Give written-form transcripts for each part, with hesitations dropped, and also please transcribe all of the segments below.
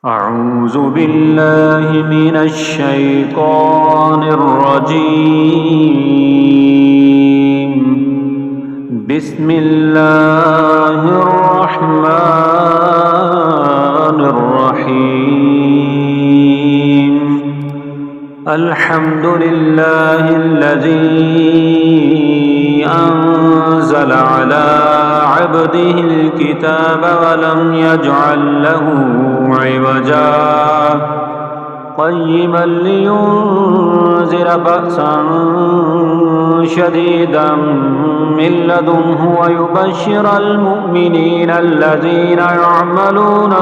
أعوذ بالله من الشيطان الرجيم. بسم الله الرحمن الرحيم. الحمد لله الذي أنزل على عبده الكتاب ولم يجعل له عوجا قيما لينذر بأسا شديدا من لدنه ويبشر المؤمنين الذين يعملون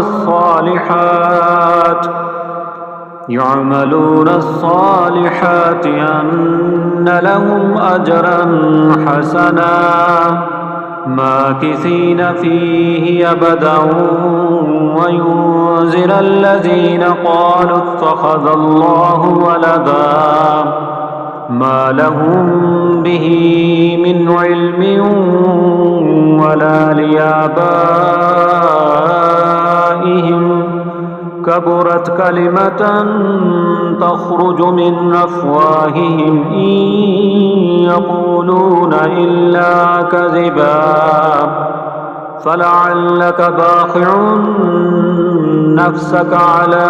الصالحات أن لهم أجرا حسنا ماكثين فيه أبدا وينذر الذين قالوا اتخذ الله ولدا ما لهم به من علم ولا لآبائهم كبرت كلمة تخرج من أفواههم إن يقولون إلا كذبا فلعلك باخع نفسك على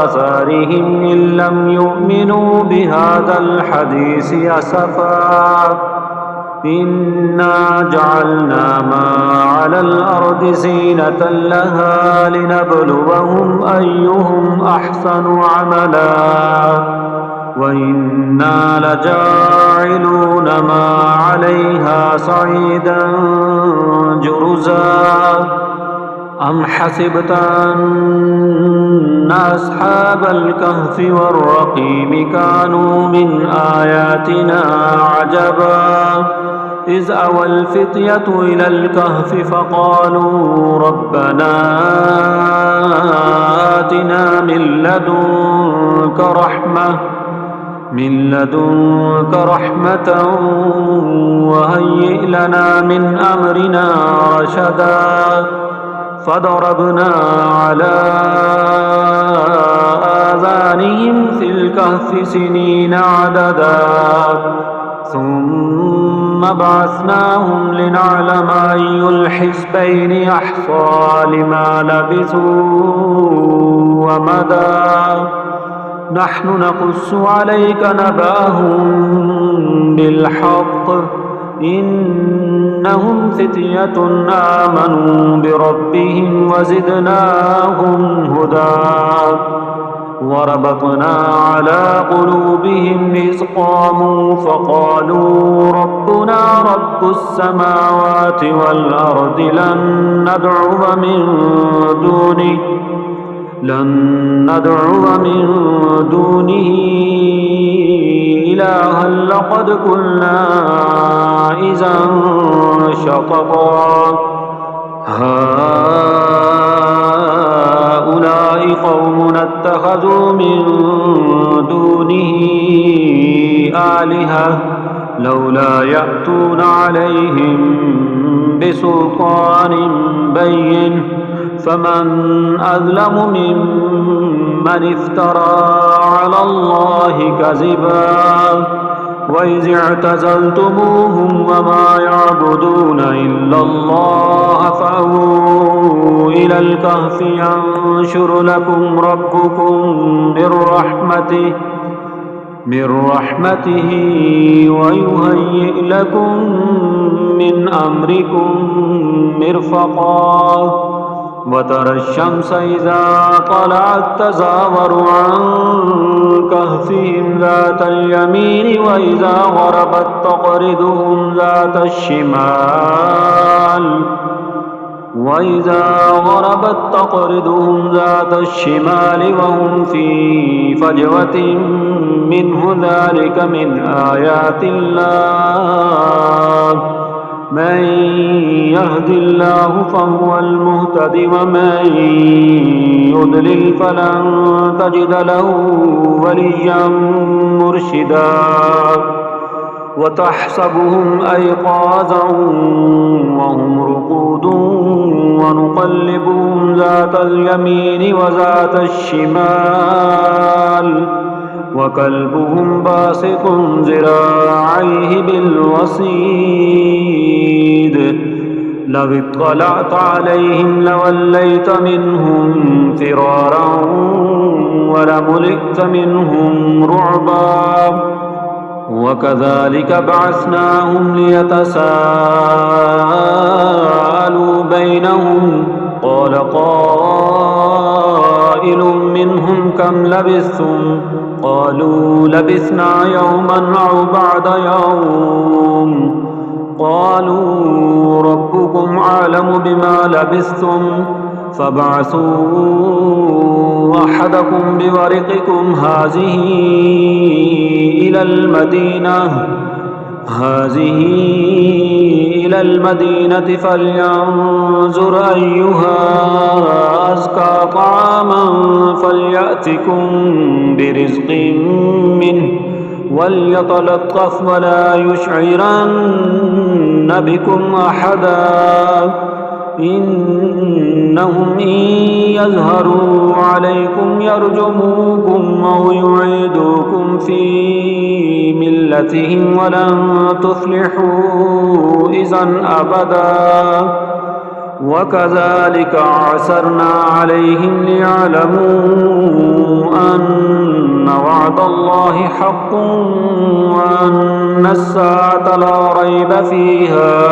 آثارهم إن لم يؤمنوا بهذا الحديث أسفا إنا جعلنا ما على الأرض زينة لها لنبلوهم أيهم أحسن عملا وإنا لجاعلون ما عليها صعيدا جرزا أم حسبت أن أصحاب الكهف والرقيم كانوا من آياتنا عجبا إذ أوى الفتية إلى الكهف فقالوا ربنا آتنا من لدنك رحمة وهيئ لنا من أمرنا رشدا فضربنا على آذانهم في الكهف سنين عددا ثم بعثناهم لنعلم أي الحزبين أحصى لما لبثوا ومدى نحن نقص عليك نبأهم بالحق إنهم فتية آمنوا بربهم وزدناهم هدى وربطنا على قلوبهم إذ قاموا فقالوا ربنا رب السماوات والأرض لن ندعو من دونه إلها لقد قلنا إذا شططا هؤلاء قوم اتخذوا من دونه آلهة لولا يأتون عليهم بسلطان بين فمن أظلم ممن افترى على الله كذبا وإذ اعتزلتموهم وما يعبدون إلا الله فأووا إلى الكهف ينشر لكم ربكم من رحمته ويهيئ لكم من أمركم مرفقا وترى الشمس إذا طلعت تزاور عن كهفهم ذات اليمين وإذا غربت تقرضهم ذات الشمال وهم في فجوة منه ذلك من آيات الله من يهد الله فهو المهتد ومن يضلل فلن تجد له وليا مرشدا وتحسبهم أيقاظا وهم رقود ونقلبهم ذات اليمين وذات الشمال وكلبهم باسط ذراعيه بالوصيد لو اطلعت عليهم لوليت منهم فرارا ولملئت منهم رعبا وكذلك بعثناهم ليتساءلوا بينهم قال قائل منهم كم لبثتم قالوا لبثنا يوما أو بعد يوم قالوا ربكم أعلم بما لبثتم فابعثوا أحدكم بورقكم هذه إلى المدينة فلينظر أيها أزكى طعاما فليأتكم برزق منه وليتلطف ولا يشعرن بكم أحدا إنهم إن يظهروا عليكم يرجموكم أو يعيدوكم في ملتهم ولن تفلحوا إذا أبدا وكذلك عسرنا عليهم ليعلموا أن وعد الله حق وأن الساعة لا ريب فيها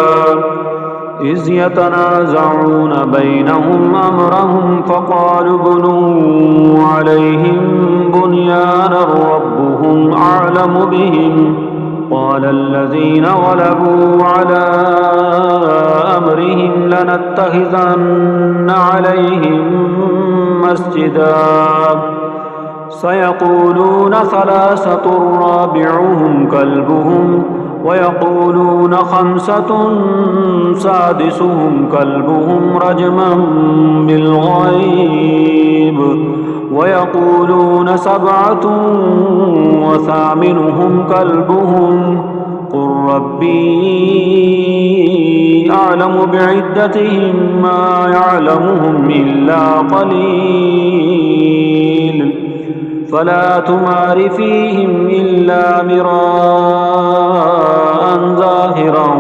إذ يتنازعون بينهم أمرهم فقالوا بنوا عليهم بنيانا ربهم أعلم بهم قال الذين غلبوا على أمرهم لنتخذن عليهم مسجدا سيقولون ثلاثة رابعهم كلبهم ويقولون خمسة سادسهم كلبهم رجما بالغيب ويقولون سبعة وثامنهم كلبهم قل ربي أعلم بعدتهم ما يعلمهم إلا قليل فلا تمار فيهم إلا مراء ظاهرا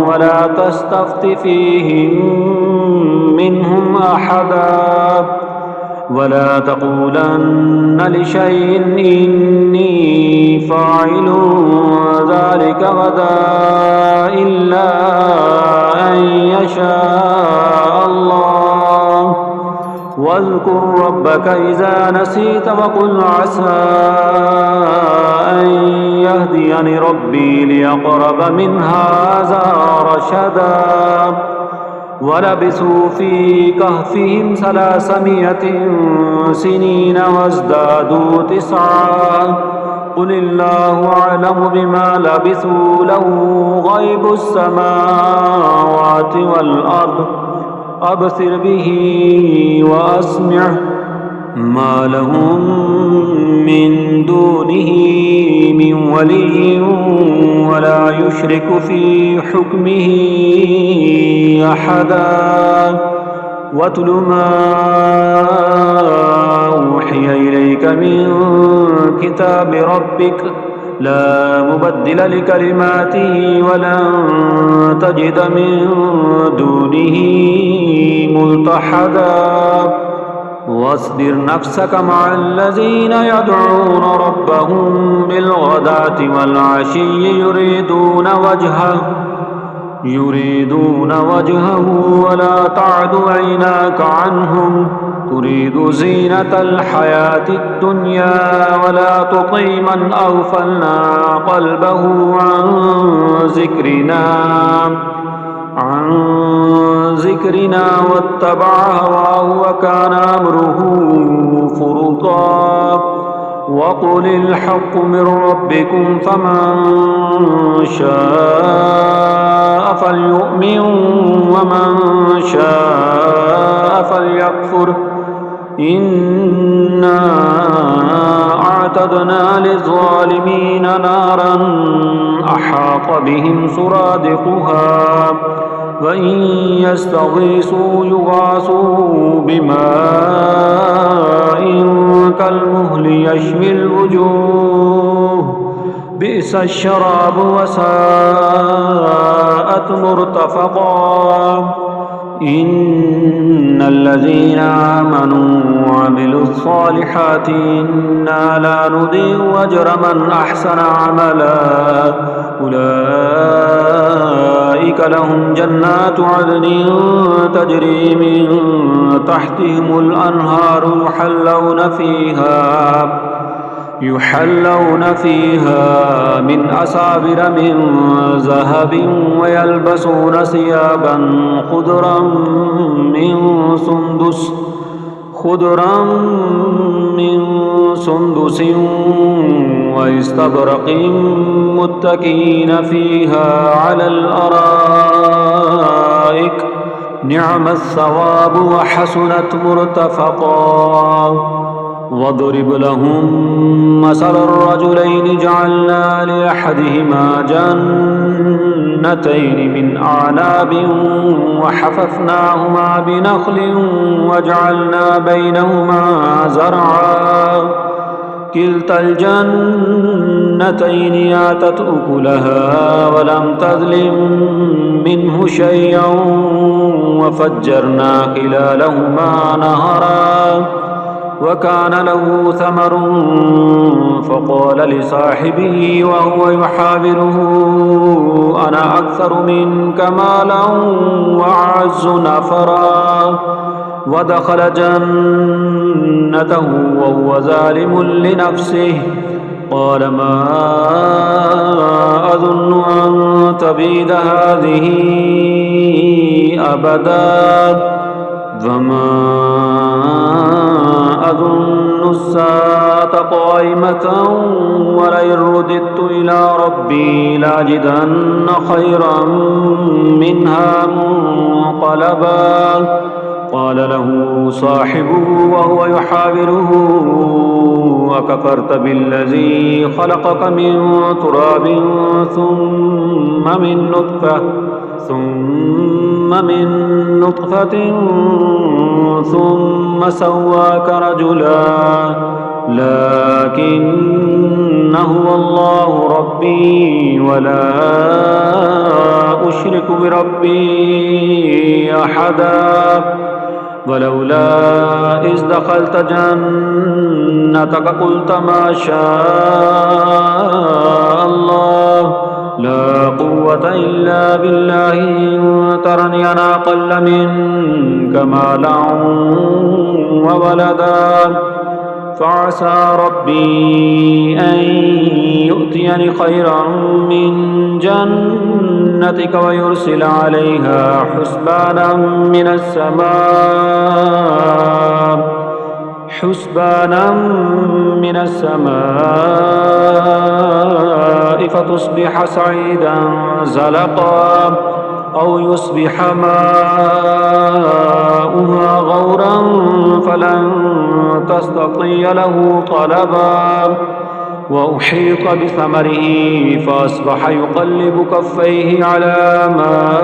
ولا تستفت فيهم منهم أحدا ولا تقولن لشيء إني فاعل ذلك غدا إلا أن يشاء الله واذكر ربك إذا نسيت وقل عسى أن يهديني ربي لأقرب من هذا رشدا ولبثوا في كهفهم 300 سنين وازدادوا 9 قل الله أعلم بما لبثوا له غيب السماوات والأرض أبصر به وأسمع ما لهم من دونه من ولي ولا يشرك في حكمه أحدا واتل ما أوحي إليك من كتاب ربك لا مبدل لكلماته ولن تجد من دونه ملتحدا واصبر نفسك مع الذين يدعون ربهم بالغداة والعشي يريدون وجهه ولا تعد عيناك عنهم تريد زينة الحياة الدنيا ولا تطع من أغفلنا قلبه عن ذكرنا واتبع هواه وكان أمره فرطا وقل الحق من ربكم فمن شاء فليؤمن ومن شاء فليكفر إنا أعتدنا للظالمين نارا أحاط بهم سرادقها وإن يستغيثوا يغاثوا بماء كالمهل يشوي الوجوه بئس الشراب وساءت مرتفقا إن الذين آمنوا وعملوا الصالحات إنا لا نضيع أجر من أحسن عملا أولئك لهم جنات عدن تجري من تحتهم الأنهار يحلون فيها من أساور من ذهب ويلبسون ثيابا خضرا من سندس واستبرق متكئين فيها على الأرائك نعم الثواب وحسنت مرتفقا واضرب لهم مثل الرجلين جعلنا لأحدهما جنتين من أعناب وحففناهما بنخل وجعلنا بينهما زرعا كلتا الجنتين آتت أكلها ولم تظلم منه شيئا وفجرنا خلالهما نهرا وكان له ثمر فقال لصاحبه وهو يحاوره أنا أكثر منك مالا وأعز نفرا ودخل جنته وهو ظالم لنفسه قال ما أظن أن تبيد هذه أبدا وما أظن الساعة قائمة ولئن رددت إلى ربي لأجدن خيرا منها منقلبا قال له صاحبه وهو يحاوره أكفرت بالذي خلقك من تراب ثم من نطفة ثم سواك رجلا لكن هو الله ربي ولا أشرك بربي أحدا ولولا إذ دخلت جنتك قلت ما شاء الله لا قوة إلا بالله إن ترني أنا أقل منك مالا وولدا فعسى ربي أن يؤتيني خيرا من جنتك ويرسل عليها حسبانا من السماء فتصبح صعيدا زلقا أو يصبح ماؤها غورا فلن تستطيع له طلبا وأحيط بثمره فأصبح يقلب كفيه على ما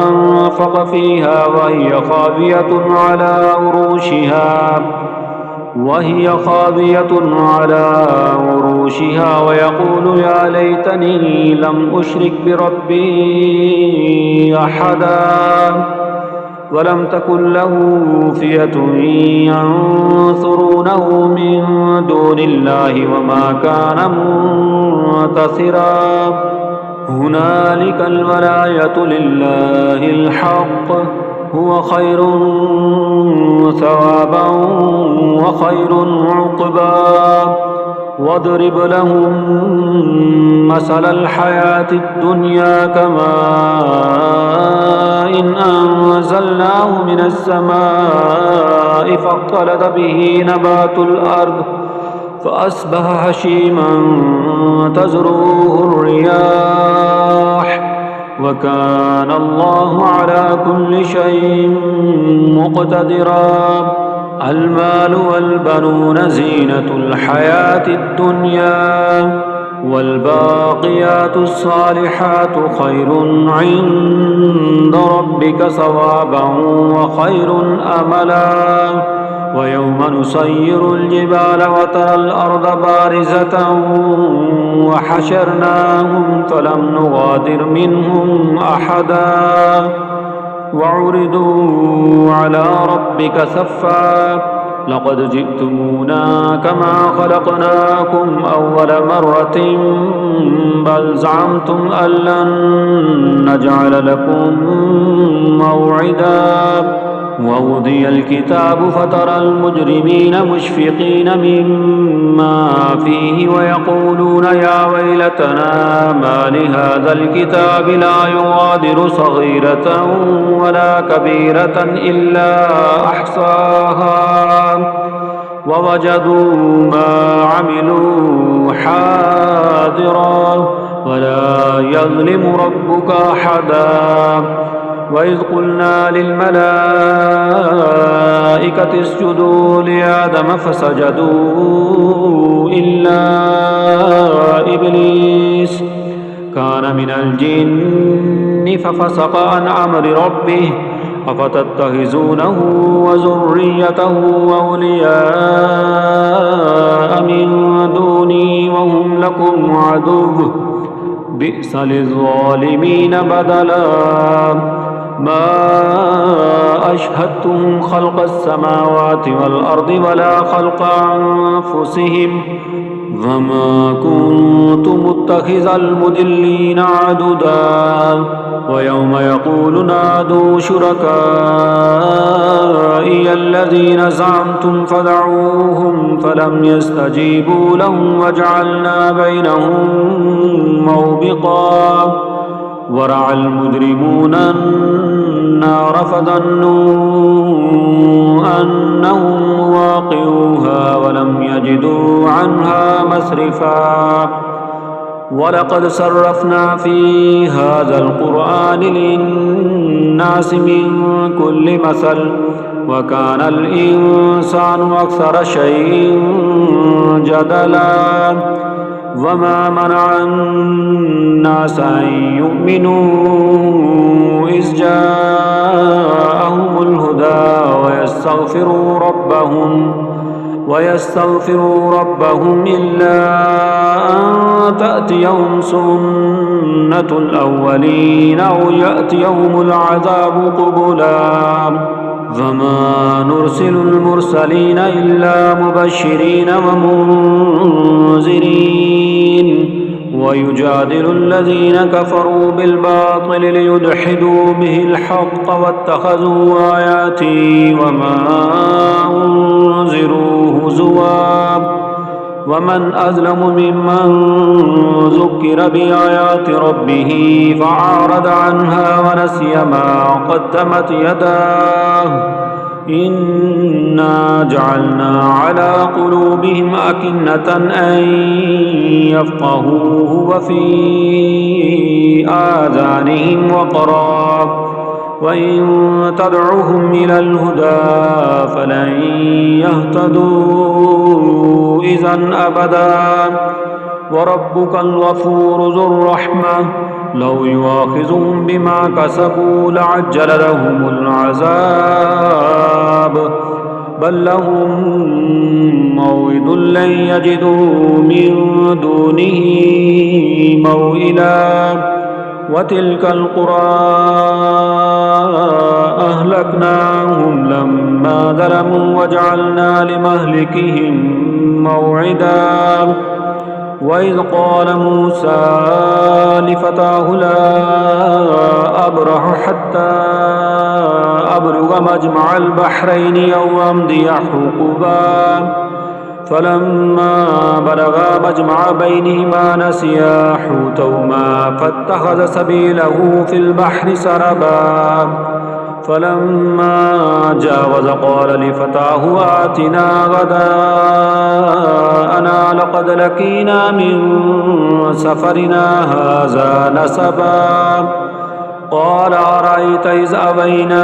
أنفق فيها وهي خاوية على عروشها ويقول يا ليتني لم أشرك بربي أحدا ولم تكن له فئة ينصرونه من دون الله وما كان منتصرا هنالك الولاية لله الحق هو خير ثوابا وخير عقبا واضرب لهم مثل الحياة الدنيا كماء إن أنزلناه من السماء فاختلط به نبات الأرض فأصبح هشيما تزروه الرياح وكان الله على كل شيء مقتدرا المال والبنون زينة الحياة الدنيا والباقيات الصالحات خير عند ربك ثوابا وخير أملا. ويوم نسير الجبال وترى الأرض بارزة وحشرناهم فلم نغادر منهم أحدا وعرضوا على ربك صفا لقد جئتمونا كما خلقناكم أول مرة بل زعمتم أن لن نجعل لكم موعدا. ووضي الكتاب فترى المجرمين مشفقين مما فيه ويقولون يا ويلتنا ما لهذا الكتاب لا يغادر صغيرة ولا كبيرة إلا أحصاها ووجدوا ما عملوا حاضرا ولا يظلم ربك أحدا. وإذ قلنا للملائكة اسجدوا لآدم فسجدوا إلا إبليس كان من الجن ففسق عن أمر ربه أفتتخذونه وذريته أولياء من دوني وهم لكم عدو بئس للظالمين بدلا. ما أشهدتهم خلق السماوات والأرض ولا خلق أنفسهم وما كنت متخذ المضلين عضدا. ويوم يقول نادوا شركائي الذين زعمتم فدعوهم فلم يستجيبوا لهم وجعلنا بينهم موبقا. ورأى المجرمون النار فظنوا أنهم واقعوها ولم يجدوا عنها مصرفا. ولقد صرفنا في هذا القرآن للناس من كل مثل وكان الإنسان أكثر شيء جدلا. وما منع الناس أن يؤمنوا إذ جاءهم الهدى ويستغفروا ربهم إلا أن تأتيهم سنة الأولين أو يأتيهم العذاب قبلا. فما نرسل المرسلين إلا مبشرين ومنذرين ويجادل الذين كفروا بالباطل ليدحدوا به الحق واتخذوا آياتي وما أنذروا هزوا. ومن أظلم ممن ذكر بآيات ربه فأعرض عنها ونسي ما قدمت يداه إنا جعلنا على قلوبهم أكنة أن يفقهوه وفي آذانهم وقرا وإن تدعوهم إلى الهدى فلن يهتدوا إذا أبدا. وربك الغفور ذو الرحمة لو يؤاخذهم بما كسبوا لعجل لهم العذاب بل لهم موعد لن يجدوا من دونه موئلا. وتلك القرى أهلكناهم لما ظلموا وجعلنا لمهلكهم موعدا. وإذ قال موسى لفتاه لا أبرح حتى أبلغ مجمع البحرين أو أمضي حقبا فلما بلغا مجمع بينهما نسيا حوتهما فاتخذ سبيله في البحر سربا. فلما جاوز قال لفتاه آتنا غداءنا لقد لقينا من سفرنا هذا نسبا. قال أرأيت إذ أوينا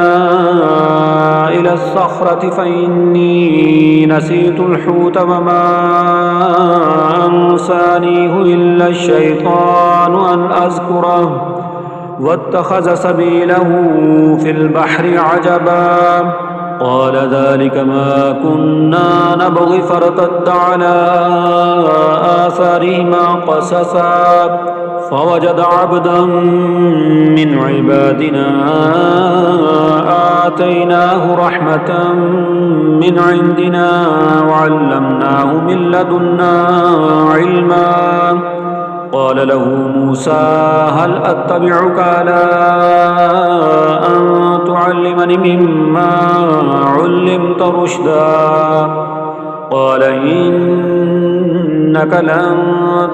إلى الصخرة فإني نسيت الحوت وما أنسانيه إلا الشيطان أن أذكره واتخذ سبيله في البحر عجبا قال ذلك ما كنا نبغي فارتد على آثارهما قصصا فوجد عبدا من عبادنا آتيناه رحمة من عندنا وعلمناه من لدنا علما قال له موسى هل أتبعك على أن تعلمني مما علمت رشدا قال إنك لن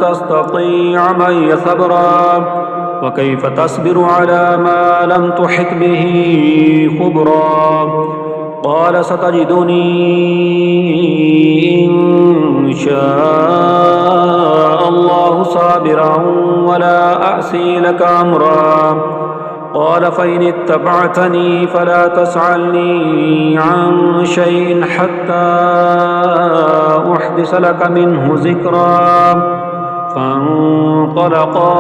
تستطيع معي صبرا وكيف تصبر على ما لم تحط به خبرا قال ستجدني إن شاء الله صابرا ولا أعصي لك أمرا قال فإن اتبعتني فلا تسألني عن شيء حتى أحدث لك منه ذكرا فانطلقا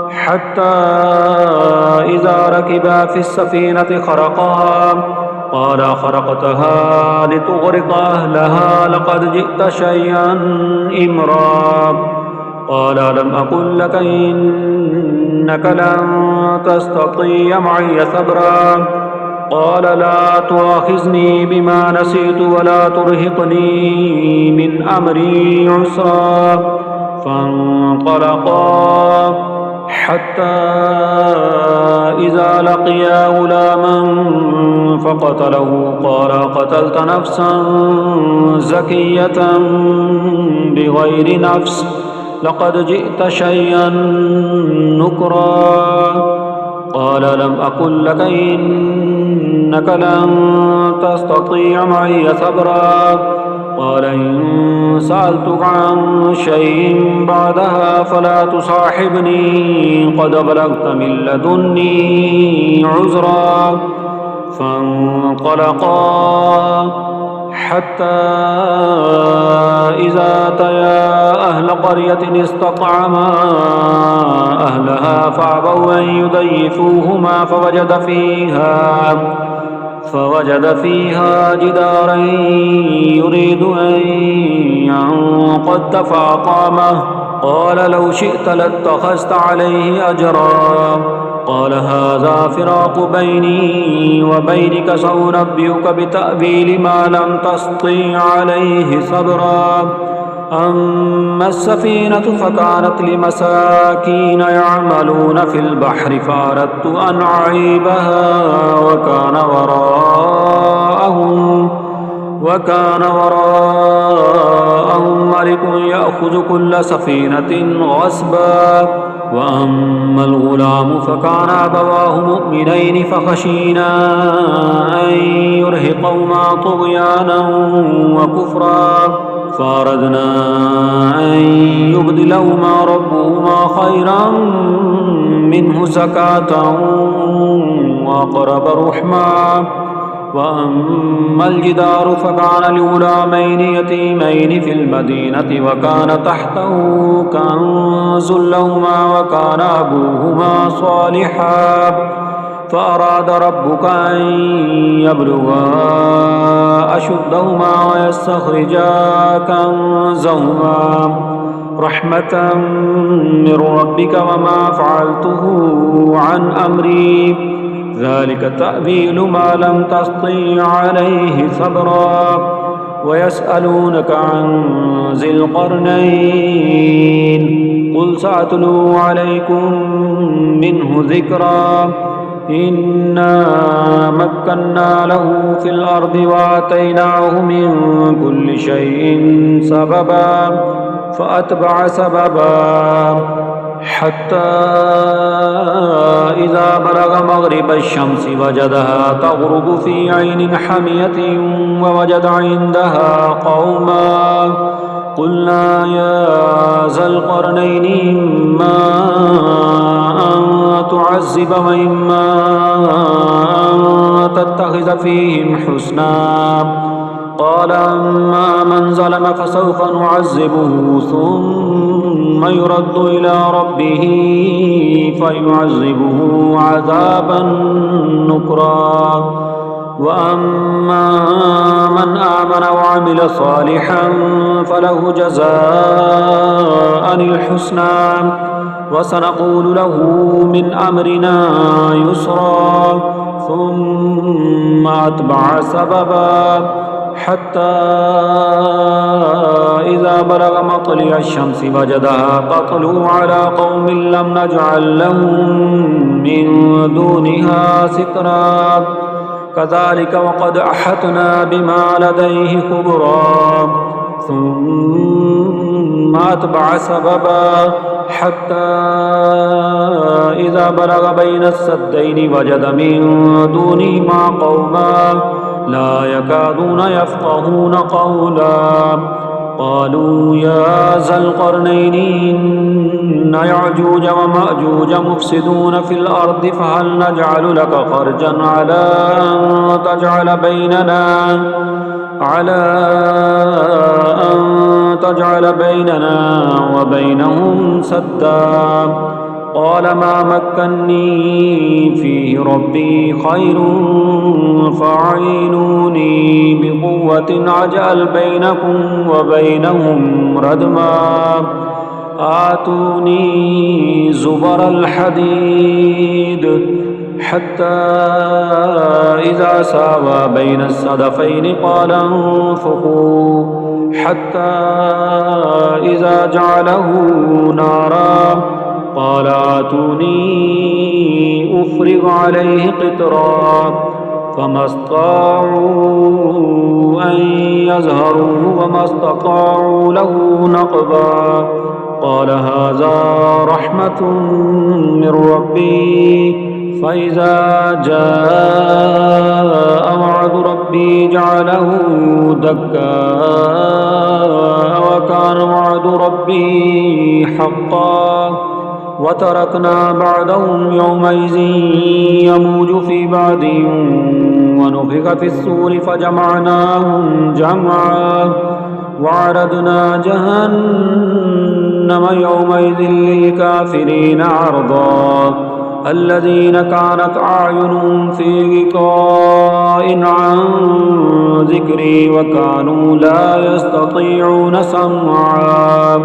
حتى إذا ركبا في السفينة خرقها قال خرقتها لتغرق أهلها لقد جئت شيئا إمرا قال لم أقل لك إنك لن تستطيع معي صبرا قال لا تؤاخذني بما نسيت ولا ترهقني من أمري عسرا فانطلقا حتى إذا لقيا غلاما فقتله قال قتلت نفسا زكية بغير نفس لقد جئت شيئا نكرا قال لم أقل لك إنك لن تستطيع معي صبرا قال إن سألتك عن شيء بعدها فلا تصاحبني قد بلغت من لدني عذرا فانطلقا حتى إذا أتيا أهل قرية استطعما أهلها فأبوا أن يضيفوهما فوجد فيها جدارا يريد أن ينقض فأقامه قال لو شئت لاتخذت عليه أجرا قال هذا فراق بيني وبينك سأنبئك بتأويل ما لم تستطع عليه صبرا أما السفينة فكانت لمساكين يعملون في البحر فأردت أن أعيبها وكان وراءهم ملك يأخذ كل سفينة غصبا وأما الغلام فكان أبواه مؤمنين فخشينا أن يرهقهما طغيانا وكفرا فأردنا أن يبدلهما ربهما خيرا منه زكاة وأقرب رحما وأما الجدار فكان لغلامين يتيمين في المدينة وكان تحته كنز لهما وكان أبوهما صالحا فأراد ربك أن يبلغا أشدهما ويستخرجا كنزهما رحمة من ربك وما فعلته عن أمري ذلك تأويل ما لم تستطع عليه صبرا ويسألونك عن ذي القرنين قل سأتلو عليكم منه ذكرا إنا مكنا له في الأرض وآتيناه من كل شيء سببا فأتبع سببا حتى إذا بلغ مغرب الشمس وجدها تغرب في عين حمية ووجد عندها قوما قلنا يا ذا القرنين إما أن تعذب وإما أن تتخذ فيهم حسنا قال أما من ظلم فسوف نعذبه ثم يرد إلى ربه فيعذبه عذابا نكرا وأما من آمن وعمل صالحا فله جزاء الحسنى وسنقول له من أمرنا يسرا ثم أتبع سببا حتى إذا بلغ مطلع الشمس وجدها تطلع على قوم لم نجعل لهم من دونها سترا كذلك وقد أحطنا بما لديه خبرا ثم أتبع سببا حتى إذا بلغ بين السدين وجد من دونهما قوما لا يكادون يفقهون قولا قالوا يا ذا القرنين إن يعجوج ومأجوج مفسدون في الأرض فهل نجعل لك خرجا على أن تجعل بيننا وبينهم سدا قال ما مكني فيه ربي خير فاعينوني بقوة أجعل بينكم وبينهم ردما آتوني زبر الحديد حتى إذا ساوى بين الصدفين قال انفخوا حتى إذا جعله نارا قال آتوني أفرغ عليه قطرا فما استطاعوا أن يظهروه وما استطاعوا له نقبا قال هذا رحمة من ربي فإذا جاء وعد ربي جعله دكا وكان وعد ربي حقا وتركنا بعدهم يومئذ يموج في بعد ونفخ في الصور فجمعناهم جمعا وعرضنا جهنم يومئذ للكافرين عرضا الذين كانت أعينهم في غطاء عن ذكري وكانوا لا يستطيعون سمعا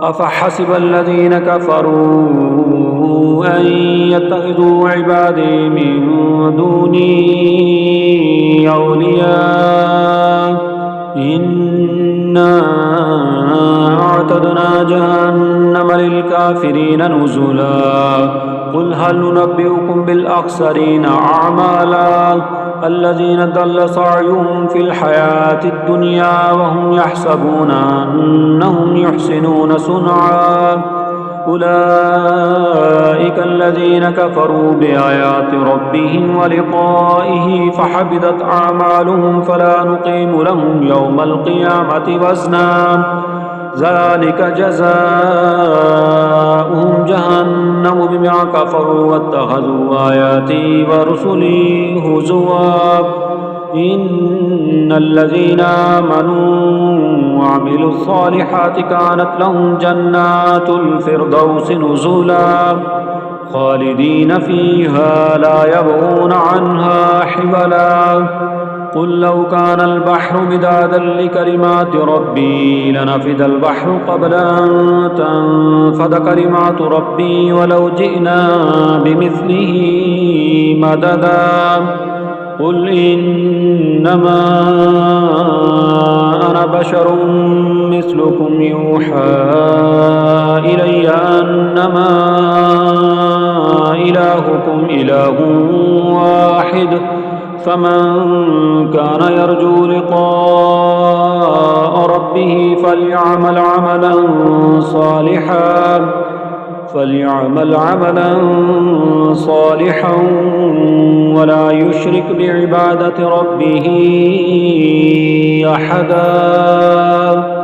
أفحسب الذين كفروا أن يتخذوا عبادي من دوني أولياء إنا أعتدنا جهنم للكافرين نزلا قل هل ننبئكم بالأخسرين أعمالا الذين ضل سعيهم في الحياة الدنيا وهم يحسبون أنهم يحسنون صنعا أولئك الذين كفروا بآيات ربهم ولقائه فحبطت أعمالهم فلا نقيم لهم يوم القيامة وزنا ذلك جزاؤهم جهنم بما كفروا واتخذوا آياتي ورسلي هزوا إن الذين آمنوا وعملوا الصالحات كانت لهم جنات الفردوس نزلا خالدين فيها لا يبغون عنها حولا قل لو كان البحر مدادا لكلمات ربي لنفد البحر قبل أن تنفد كلمات ربي ولو جئنا بمثله مددا قل إنما أنا بشر مثلكم يوحى إلي أنما إلهكم إله واحد فمن كان يرجو لقاء ربه فليعمل عملا صالحا ولا يشرك بعبادة ربه أحدا.